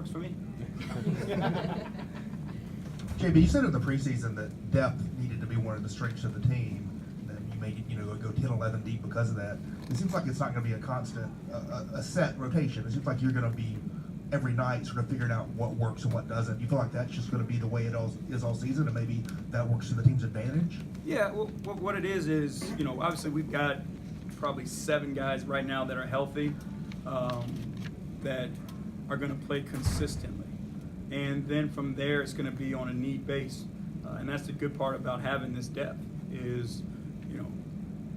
works for me. JB, you said in the preseason that depth needed to be one of the strengths of the team. That you may, go 10, 11 deep because of that. It seems like it's not going to be a constant, a set rotation. It seems like you're going to be every night sort of figuring out what works and what doesn't. You feel like that's just going to be the way it is all season, and maybe that works to the team's advantage? Yeah, well, what it is, obviously we've got probably 7 guys right now that are healthy, that are going to play consistently. And then from there, it's going to be on a need base. And that's the good part about having this depth is,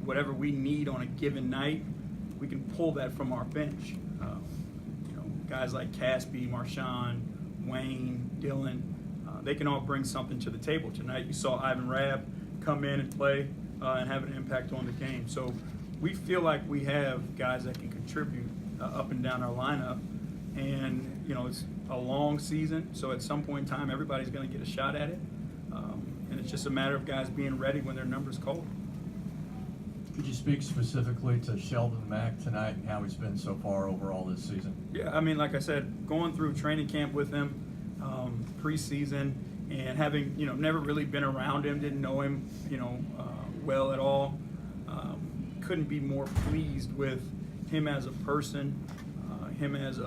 whatever we need on a given night, we can pull that from our bench. Guys like Caspi, Marshawn, Wayne, Dylan, they can all bring something to the table. Tonight you saw Ivan Rabb come in and play and have an impact on the game. So we feel like we have guys that can contribute up and down our lineup. And, it's a long season, so at some point in time, everybody's going to get a shot at it. And it's just a matter of guys being ready when their number's called. Could you speak specifically to Sheldon Mack tonight and how he's been so far overall this season? Yeah, like I said, going through training camp with him, preseason, and having, never really been around him, didn't know him, well at all. Couldn't be more pleased with him as a person, him as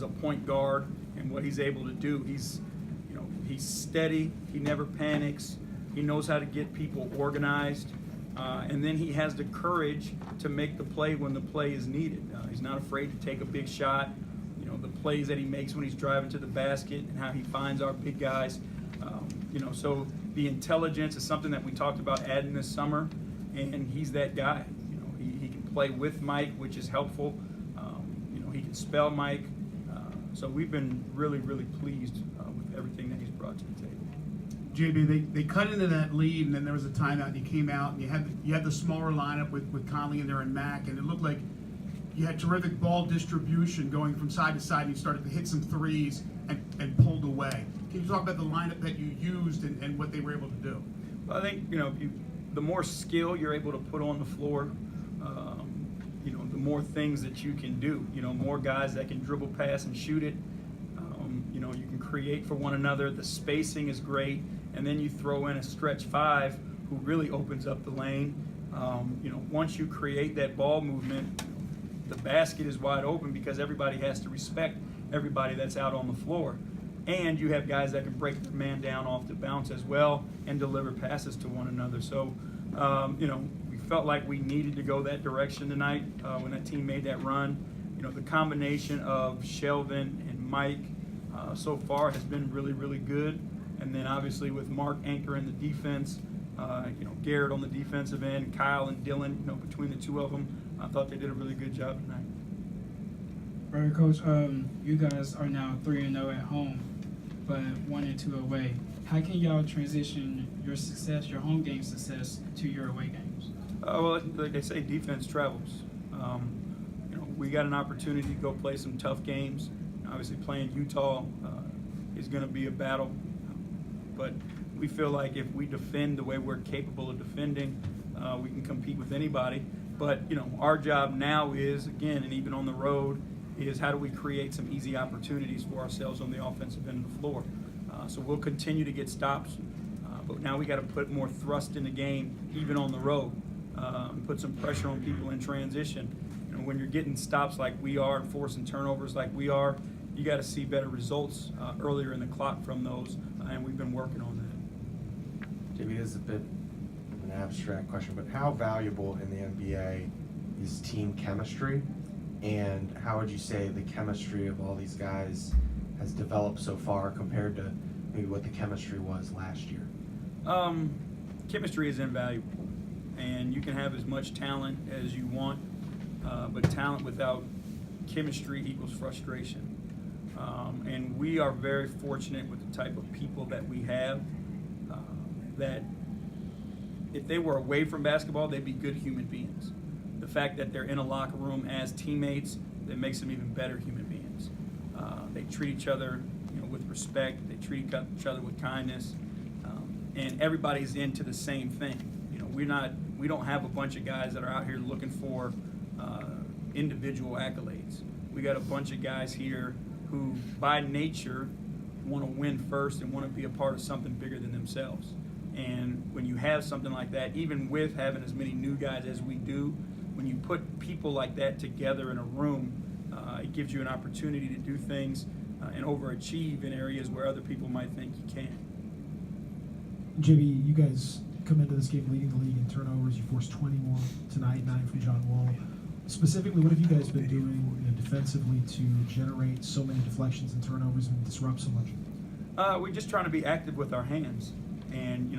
a point guard, and what he's able to do. He's steady. He never panics. He knows how to get people organized. And then he has the courage to make the play when the play is needed. He's not afraid to take a big shot. The plays that he makes when he's driving to the basket and how he finds our big guys. So the intelligence is something that we talked about adding this summer, and he's that guy. He can play with Mike, which is helpful. He can spell Mike. So we've been really, really pleased with everything that he's brought to the table. JB, they cut into that lead, and then there was a timeout, and you came out, and you had the smaller lineup with Conley in there and Mack, and it looked like you had terrific ball distribution going from side to side, and you started to hit some threes and pulled away. Can you talk about the lineup that you used and what they were able to do? Well, I think the more skill you're able to put on the floor, the more things that you can do. More guys that can dribble, pass, and shoot it. You can create for one another. The spacing is great, and then you throw in a stretch 5 who really opens up the lane. Once you create that ball movement, the basket is wide open because everybody has to respect everybody that's out on the floor. And you have guys that can break the man down off the bounce as well and deliver passes to one another. So, we felt like we needed to go that direction tonight when that team made that run. The combination of Shelvin and Mike so far has been really, really good. And then obviously with Mark anchoring the defense, Garrett on the defensive end, Kyle and Dylan, between the two of them, I thought they did a really good job tonight. Right, Coach, you guys are now 3-0 at home, but 1-2 away. How can y'all transition your success, your home game success, to your away games? Well, like they say, defense travels. We got an opportunity to go play some tough games. Obviously, playing Utah is going to be a battle, but we feel like if we defend the way we're capable of defending, we can compete with anybody. But our job now is, again, and even on the road, is how do we create some easy opportunities for ourselves on the offensive end of the floor. So we'll continue to get stops, but now we got to put more thrust in the game, even on the road, and put some pressure on people in transition. When you're getting stops like we are and forcing turnovers like we are, you got to see better results earlier in the clock from those, and we've been working on that. JB, this is a bit of an abstract question, but how valuable in the NBA is team chemistry, and how would you say the chemistry of all these guys has developed so far compared to maybe what the chemistry was last year? Chemistry is invaluable, and you can have as much talent as you want, but talent without chemistry equals frustration. And we are very fortunate with the type of people that we have, that if they were away from basketball, they'd be good human beings. The fact that they're in a locker room as teammates, that makes them even better human beings. They treat each other with respect. They treat each other with kindness. And everybody's into the same thing. We don't have a bunch of guys that are out here looking for individual accolades. We got a bunch of guys here who by nature want to win first and want to be a part of something bigger than themselves. And when you have something like that, even with having as many new guys as we do, when you put people like that together in a room, it gives you an opportunity to do things and overachieve in areas where other people might think you can't. JB, you guys come into this game leading the league in turnovers. You forced 20 more tonight, 9 from John Wall. Specifically, what have you guys been doing defensively to generate so many deflections and turnovers and disrupt so much? We're just trying to be active with our hands, and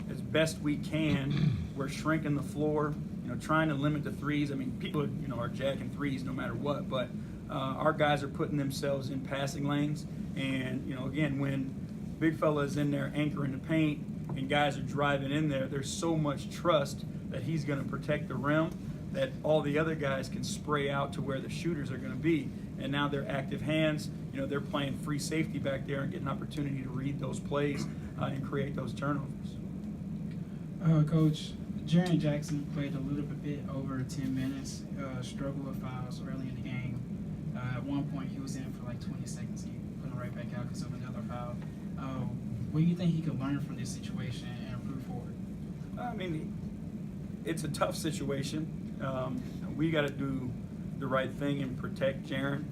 as best we can, we're shrinking the floor. Trying to limit the threes. I mean, people are jacking threes no matter what, but our guys are putting themselves in passing lanes, and again, when big fella is in there anchoring the paint and guys are driving in there, there's so much trust that he's going to protect the rim that all the other guys can spray out to where the shooters are going to be. And now they're active hands. They're playing free safety back there and getting an opportunity to read those plays and create those turnovers. Coach, Jaren Jackson played a little bit over 10 minutes, struggled with fouls early in the game. At one point, he was in for like 20 seconds. He put him right back out because of another foul. What do you think he could learn from this situation and improve forward? I mean, it's a tough situation. We got to do the right thing and protect Jaren.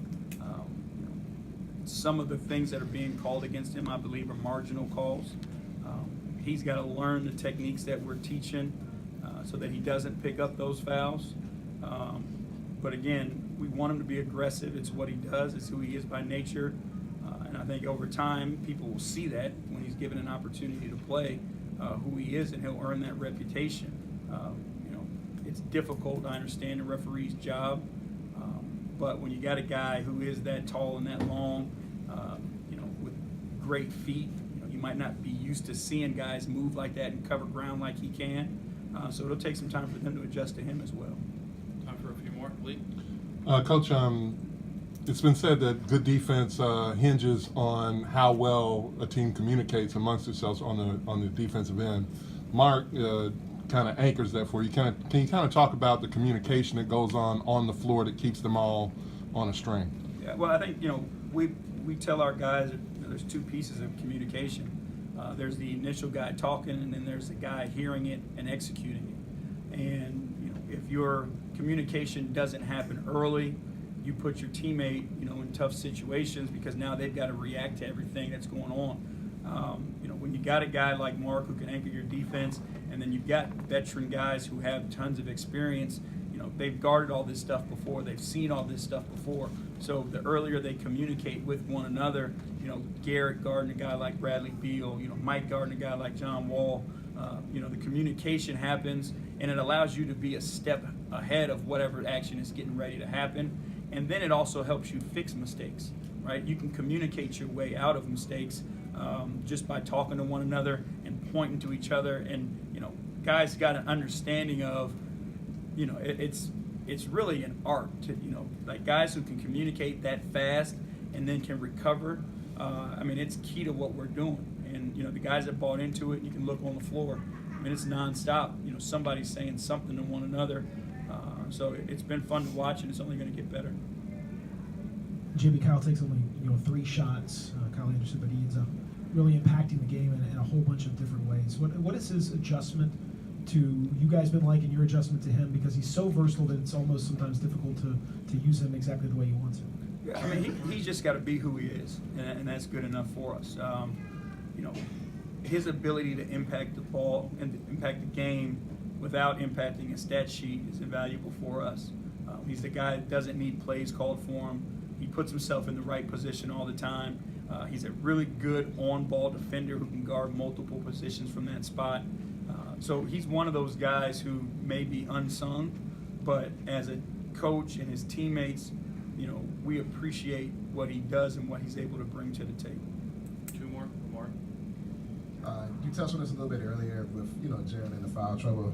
Some of the things that are being called against him, I believe, are marginal calls. He's got to learn the techniques that we're teaching so that he doesn't pick up those fouls. But again, we want him to be aggressive. It's what he does. It's who he is by nature. And I think over time, people will see that when he's given an opportunity to play who he is, and he'll earn that reputation. It's difficult. I understand the referee's job. But when you got a guy who is that tall and that long, with great feet, you might not be used to seeing guys move like that and cover ground like he can. So it'll take some time for them to adjust to him as well. Time for a few more. Lee? Coach, it's been said that good defense hinges on how well a team communicates amongst themselves on the defensive end. Mark kind of anchors that for you. Can you kind of talk about the communication that goes on the floor that keeps them all on a string? Yeah, well, I think we tell our guys that there's two pieces of communication. There's the initial guy talking, and then there's the guy hearing it and executing it. And if your communication doesn't happen early, you put your teammate in tough situations because now they've got to react to everything that's going on. When you got a guy like Mark who can anchor your defense, and then you've got veteran guys who have tons of experience, they've guarded all this stuff before, they've seen all this stuff before. So the earlier they communicate with one another, Garrett guarding a guy like Bradley Beal, Mike guarding a guy like John Wall, the communication happens, and it allows you to be a step ahead of whatever action is getting ready to happen. And then it also helps you fix mistakes, right? You can communicate your way out of mistakes just by talking to one another and pointing to each other. And, guys got an understanding of, it's really an art to, like guys who can communicate that fast and then can recover. It's key to what we're doing. And, the guys that bought into it, you can look on the floor. It's nonstop. Somebody's saying something to one another. So it's been fun to watch, and it's only going to get better. JB, Kyle takes only 3 shots. Kyle Anderson, but he ends up really impacting the game in a whole bunch of different ways. What is his adjustment to you guys been like, and your adjustment to him, because he's so versatile that it's almost sometimes difficult to use him exactly the way you want to? Yeah, he's just got to be who he is, and that's good enough for us. His ability to impact the ball and impact the game without impacting a stat sheet is invaluable for us. He's the guy that doesn't need plays called for him. He puts himself in the right position all the time. He's a really good on-ball defender who can guard multiple positions from that spot. So he's one of those guys who may be unsung, but as a coach and his teammates, we appreciate what he does and what he's able to bring to the table. 2 more. Mark? You touched on this a little bit earlier with, Jaren in the foul trouble.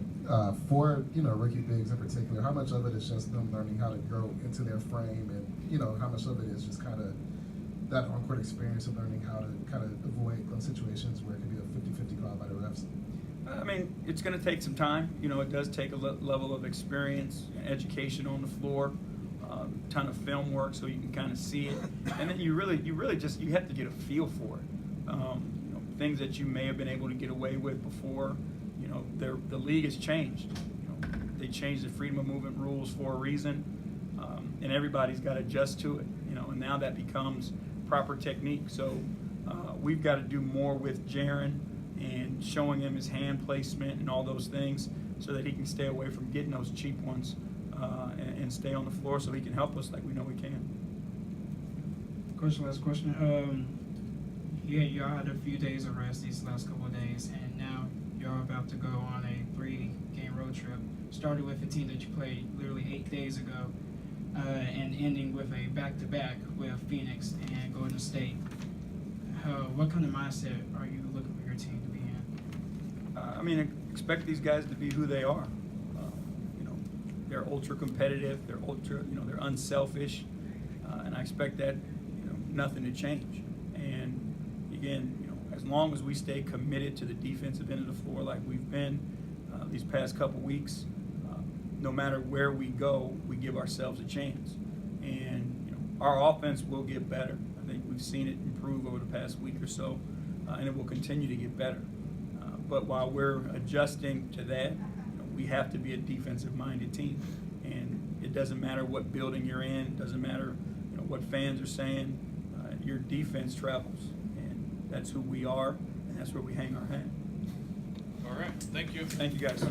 For, rookie bigs in particular, how much of it is just them learning how to grow into their frame, and, how much of it is just kind of that on-court experience of learning how to kind of avoid those situations where it can be a 50-50 call by the refs? It's going to take some time. It does take a level of experience and education on the floor. ton of film work so you can kind of see it, and then you really just you have to get a feel for it. You know, things that you may have been able to get away with before. You know, the league has changed. You know, they changed the freedom of movement rules for a reason, and everybody's got to adjust to it. You know, and now that becomes proper technique. So we've got to do more with Jaron and showing him his hand placement and all those things so that he can stay away from getting those cheap ones and stay on the floor so he can help us like we know he can. Coach, last question. Yeah, y'all had a few days of rest these last couple of days, and now y'all about to go on a 3-game road trip. Started with a team that you played literally 8 days ago, and ending with a back-to-back with Phoenix and Golden State. What kind of mindset are you looking for your team to be in? I mean, expect these guys to be who they are. You know, they're ultra competitive. They're they're unselfish, and I expect that, you know, nothing to change. And again, you know, as long as we stay committed to the defensive end of the floor like we've been these past couple weeks, no matter where we go, we give ourselves a chance. And you know, our offense will get better. I think we've seen it improve over the past week or so, and it will continue to get better. But while we're adjusting to that, you know, we have to be a defensive-minded team. And it doesn't matter what building you're in, doesn't matter, you know, what fans are saying. Your defense travels, and that's who we are, and that's where we hang our hat. All right, thank you. Thank you, guys.